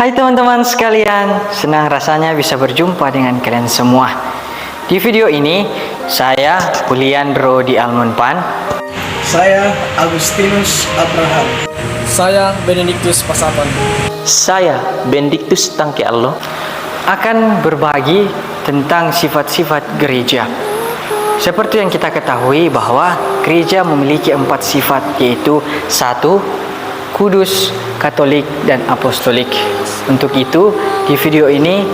Hai teman-teman sekalian, senang rasanya bisa berjumpa dengan kalian semua. Di video ini, saya Juliandro di Almonpan. Saya Agustinus Abraham. Saya Benedictus Pasapan. Saya Benedictus Tangke Allah Akan berbagi tentang sifat-sifat gereja. Seperti yang kita ketahui bahwa gereja memiliki 4 sifat, yaitu 1. Kudus, Katolik, dan Apostolik. Untuk itu, di video ini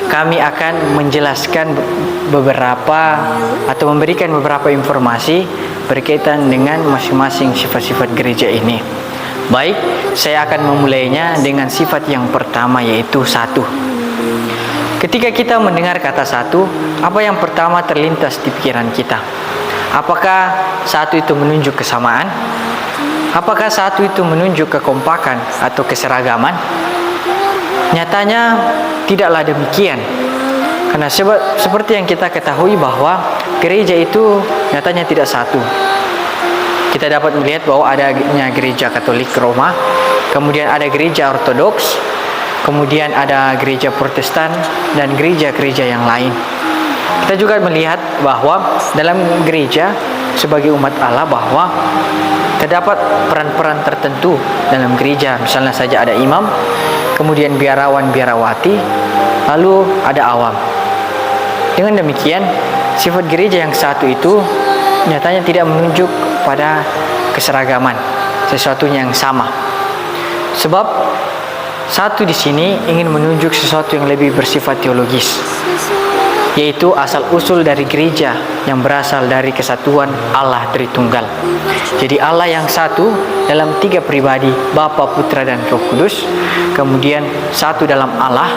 kami akan menjelaskan memberikan beberapa informasi berkaitan dengan masing-masing sifat-sifat gereja ini. Baik, saya akan memulainya dengan sifat yang pertama, yaitu 1. Ketika kita mendengar kata 1, apa yang pertama terlintas di pikiran kita? Apakah 1 itu menunjuk kesamaan? Apakah 1 itu menunjuk kekompakan atau keseragaman? Nyatanya tidaklah demikian. Karena seperti yang kita ketahui bahwa gereja itu nyatanya tidak satu. Kita dapat melihat bahwa adanya gereja Katolik Roma, kemudian ada gereja Ortodoks, kemudian ada gereja Protestan, dan gereja-gereja yang lain. Kita juga melihat bahwa dalam gereja sebagai umat Allah bahwa terdapat peran-peran tertentu dalam gereja. Misalnya saja ada imam, kemudian biarawan, biarawati, lalu ada awam. Dengan demikian, sifat gereja yang 1 itu nyatanya tidak menunjuk pada keseragaman, sesuatu yang sama. Sebab 1 di sini ingin menunjuk sesuatu yang lebih bersifat teologis, yaitu asal-usul dari gereja yang berasal dari kesatuan Allah Tritunggal. Jadi Allah yang 1 dalam 3 pribadi, Bapa, Putra, dan Roh Kudus, kemudian 1 dalam Allah,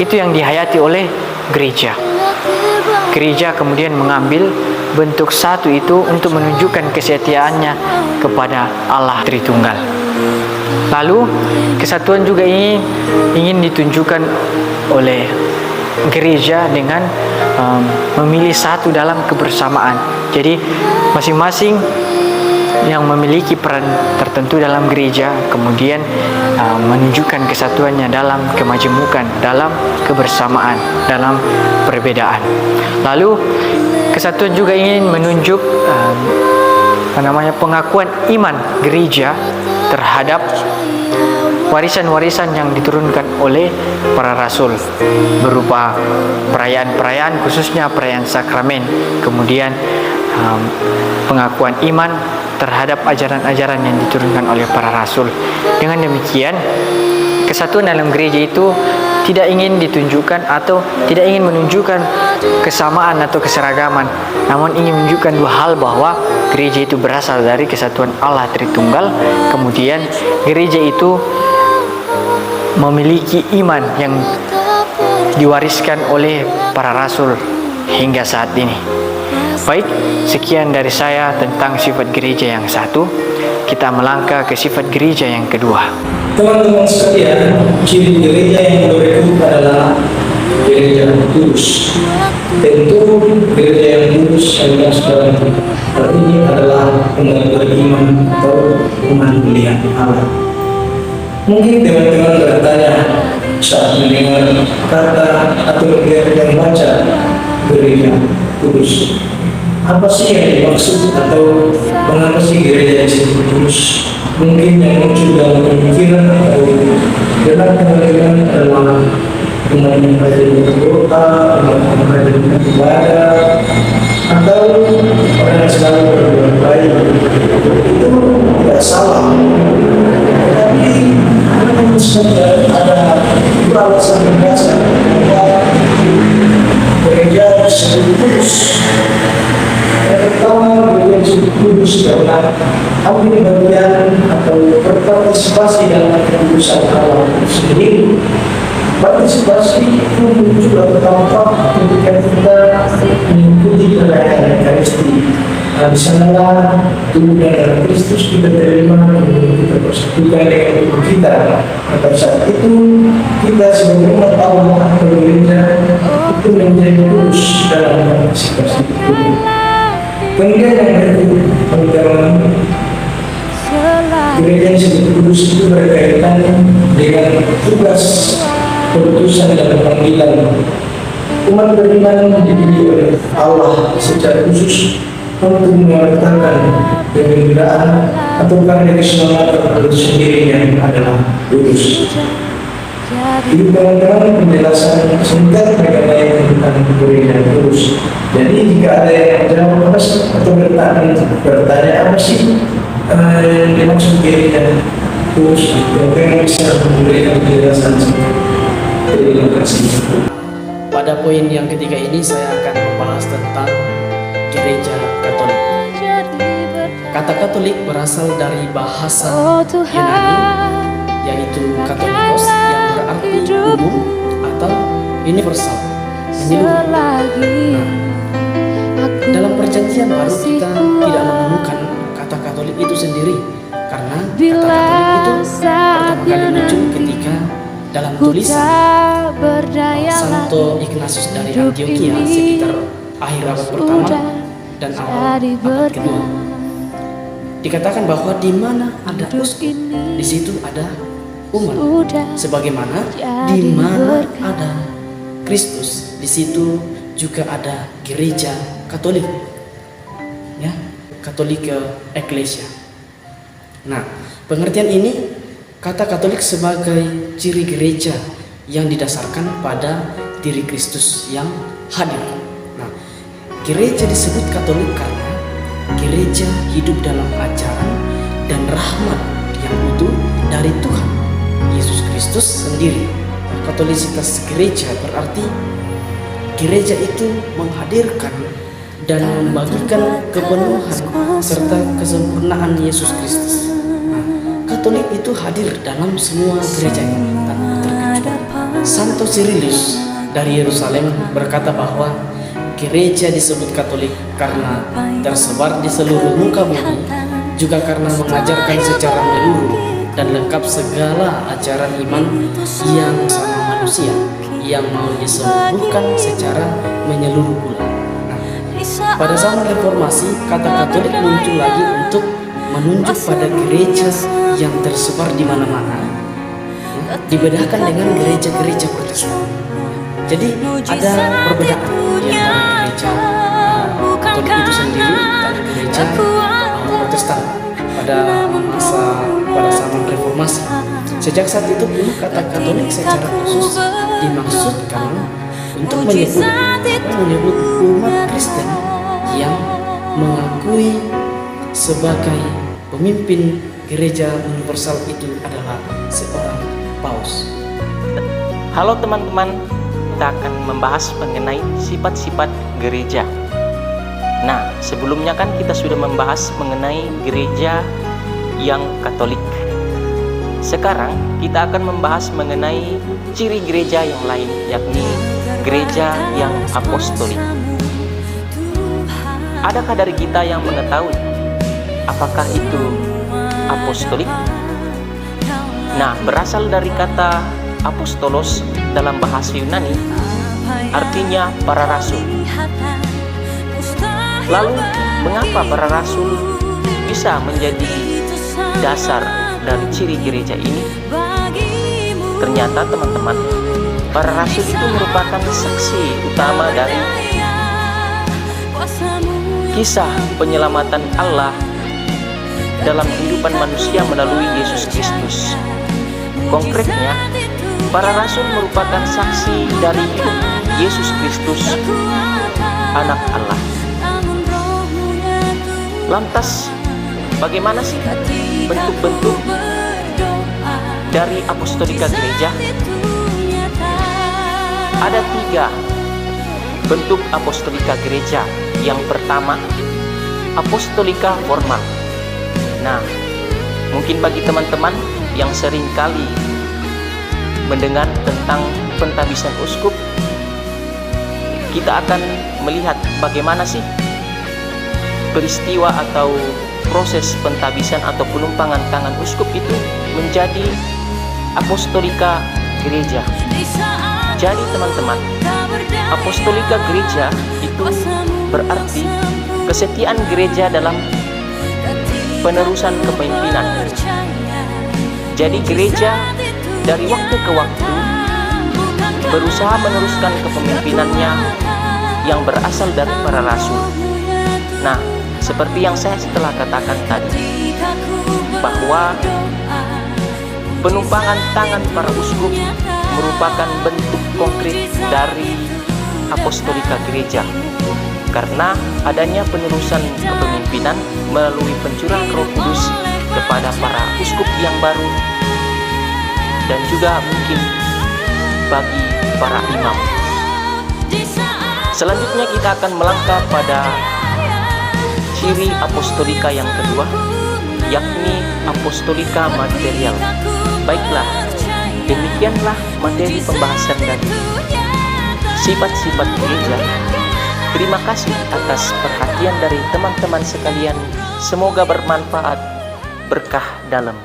itu yang dihayati oleh gereja. Gereja kemudian mengambil bentuk 1 itu untuk menunjukkan kesetiaannya kepada Allah Tritunggal. Lalu kesatuan juga ini ingin ditunjukkan oleh gereja dengan memilih 1 dalam kebersamaan. Jadi masing-masing yang memiliki peran tertentu dalam gereja kemudian menunjukkan kesatuannya dalam kemajemukan, dalam kebersamaan, dalam perbedaan. Lalu kesatuan juga ingin menunjuk pengakuan iman gereja terhadap warisan-warisan yang diturunkan oleh para rasul berupa perayaan-perayaan, khususnya perayaan sakramen, kemudian pengakuan iman terhadap ajaran-ajaran yang diturunkan oleh para rasul. Dengan demikian, kesatuan dalam gereja itu tidak ingin ditunjukkan atau tidak ingin menunjukkan kesamaan atau keseragaman, namun ingin menunjukkan 2 hal, bahwa gereja itu berasal dari kesatuan Allah Tritunggal, kemudian gereja itu memiliki iman yang diwariskan oleh para rasul hingga saat ini. Baik, sekian dari saya tentang sifat gereja yang 1. Kita melangkah ke sifat gereja yang kedua. Teman-teman sekalian, ciri gereja yang berikut adalah gereja kudus. Tentu gereja yang kudus adalah sebagai hal ini adalah umat beriman atau umat pilihan Allah. Mungkin teman-teman bertanya saat mendengar kata atau yang baca gereja kudus, apa sih yang dimaksud atau mengapa sih gereja disebut kudus? Mungkin yang muncul dalam pemikiran atau dalam teman-teman adalah umat yang rajin berdoa, umat yang rajin beribadah, atau orang yang selalu berbuat baik. Itu tidak salah. Tetapi sebenarnya ada 2 alasan mendasar bahwa gereja disebut kudus. Yang pertama, gereja disebut kudus karena ambil bagian atau berpartisipasi dalam kekudusan Allah sendiri. Partisipasi itu muncul atau tampak ketika kita mengikuti perayaan Ekaristi. Di sanalah tubuh dan darah Kristus kita terima, kita persatukan dengan tubuh kita. Pada saat itu kita sebagai umat Allah atau gereja itu menjadi kudus dalam partisipasi itu. Kemudian yang kedua, teman-teman, gereja yang disebut kudus itu berkaitan dengan tugas keputusan dan panggilan umat beriman dipilih oleh Allah secara khusus untuk menyatakan kegembiraan atau karya keselamatan itu sendiri yang adalah kudus. Ini teman-teman penjelasan singkat mengenai tentang gereja kudus. Jadi jika ada yang menjawab atau bertanya apa sih yang dimaksud gereja kudus, mungkin bisa memberikan penjelasan singkat. Terima kasih. Pada poin yang ketiga ini saya akan membahas tentang gereja Katolik. Kata Katolik berasal dari bahasa Yunani, yaitu Katolikos, yang berarti umum atau universal, menyeluruh. Nah, dalam perjanjian baru kita tidak menemukan kata Katolik itu sendiri, karena kata Katolik itu pertama kali muncul ketika dalam tulisan Santo Ignatius dari Antioquia sekitar akhir abad pertama dan awal abad kedua. Dikatakan bahwa di mana ada uskup, di situ ada umat. Sebagaimana di mana ada Kristus, di situ juga ada gereja Katolik, ya, Katolik Ecclesia. Nah, pengertian ini kata Katolik sebagai ciri gereja yang didasarkan pada diri Kristus yang hadir. Nah, gereja disebut Katolik karena gereja hidup dalam ajaran dan rahmat yang utuh dari Tuhan Yesus Kristus sendiri. Katolisitas gereja berarti gereja itu menghadirkan dan membagikan kepenuhan serta kesempurnaan Yesus Kristus. Katolik itu hadir dalam semua gerejanya tanpa terkecuali. Santo Cyrillus dari Yerusalem berkata bahwa gereja disebut Katolik karena tersebar di seluruh muka bumi, juga karena mengajarkan secara menyeluruh dan lengkap segala ajaran iman yang sama manusia yang mau disembuhkan secara menyeluruh pula. Nah, pada zaman reformasi, kata Katolik muncul lagi untuk menunjuk pada gereja yang tersebar di mana-mana, dibedakan dengan gereja-gereja Protestan. Jadi ada perbedaan di antara gereja Katolik itu sendiri dan gereja Protestan pada zaman reformasi. Sejak saat itu pun kata Katolik secara khusus dimaksudkan untuk menyebut umat Kristen yang mengakui sebagai pemimpin gereja universal itu adalah seorang paus. Halo teman-teman, kita akan membahas mengenai sifat-sifat gereja. Nah, sebelumnya kan kita sudah membahas mengenai gereja yang Katolik. Sekarang kita akan membahas mengenai ciri gereja yang lain, yakni gereja yang apostolik. Adakah dari kita yang mengetahui apakah itu apostolik? Nah, berasal dari kata apostolos dalam bahasa Yunani, artinya para rasul. Lalu, mengapa para rasul bisa menjadi dasar dari ciri gereja ini? Ternyata teman-teman, para rasul itu merupakan saksi utama dari kisah penyelamatan Allah dalam kehidupan manusia melalui Yesus Kristus. Konkretnya, para rasul merupakan saksi dari hidup Yesus Kristus, anak Allah. Lantas, bagaimana sih bentuk-bentuk dari apostolika gereja? Ada 3 bentuk apostolika gereja. Yang pertama, apostolika formal. Nah, mungkin bagi teman-teman yang sering kali mendengar tentang pentabisan uskup, kita akan melihat bagaimana sih peristiwa atau proses pentabisan atau penumpangan tangan uskup itu menjadi apostolika gereja. Jadi teman-teman, apostolika gereja itu berarti kesetiaan gereja dalam penerusan kepemimpinan Jadi gereja dari waktu ke waktu berusaha meneruskan kepemimpinannya yang berasal dari para rasul. Nah, seperti yang saya telah katakan tadi, bahwa penumpangan tangan para uskup merupakan bentuk konkret dari apostolika gereja, karena adanya penerusan kepemimpinan melalui pencurahan Roh Kudus kepada para uskup yang baru dan juga mungkin bagi para imam. Selanjutnya kita akan melangkah pada ciri apostolika yang kedua, yakni apostolika material. Baiklah, demikianlah materi pembahasan dari sifat-sifat gereja. Terima kasih atas perhatian dari teman-teman sekalian. Semoga bermanfaat, berkah dalam